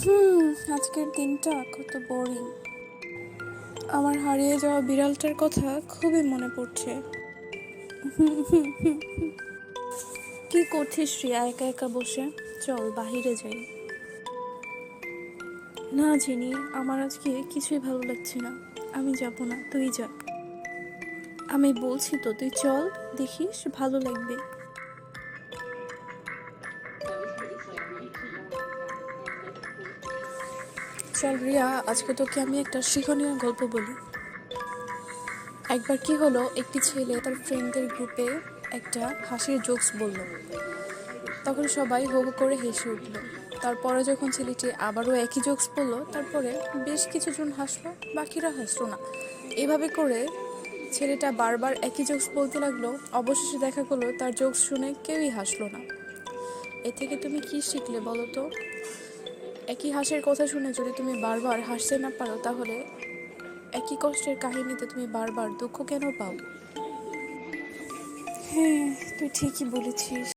হুম আজকের দিনটা কত বোরিং। আমার হারিয়ে যাওয়া বিড়ালটার কথা খুবই মনে পড়ছে। কি করছিস রিয়া একা একা বসে? চল বাহিরে যাই। না চিনি, আমার আজকে কিছুই ভালো লাগছে না। আমি যাব না, তুই যা। আমি বলছি তো তুই চল, দেখিস ভালো লাগবে। চল রিয়া, আজকে তোকে আমি একটা শিক্ষণীয় গল্প বলি। একবার কি হলো, একটি ছেলে তার ফ্রেন্ডদের গ্রুপে একটা হাসির জোকস বলল। তখন সবাই হো হো করে হেসে উঠল। তারপরে যখন ছেলেটি আবারও একই জোকস বলল, তারপরে বেশ কিছুজন হাসলো, বাকিরা হাসলো না। এভাবে করে ছেলেটা বারবার একই জোকস বলতে লাগলো। অবশেষে দেখা গেলো তার জোকস শুনে কেউই হাসলো না। এ থেকে তুমি কি শিখলে বলো তো? একই হাসির কথা শুনে যদি তুমি বারবার হাসতে না পারো, তাহলে একই কষ্টের কাহিনীতে তুমি বারবার দুঃখ কেন পাও? হ্যাঁ, তুই ঠিকই বলেছিস।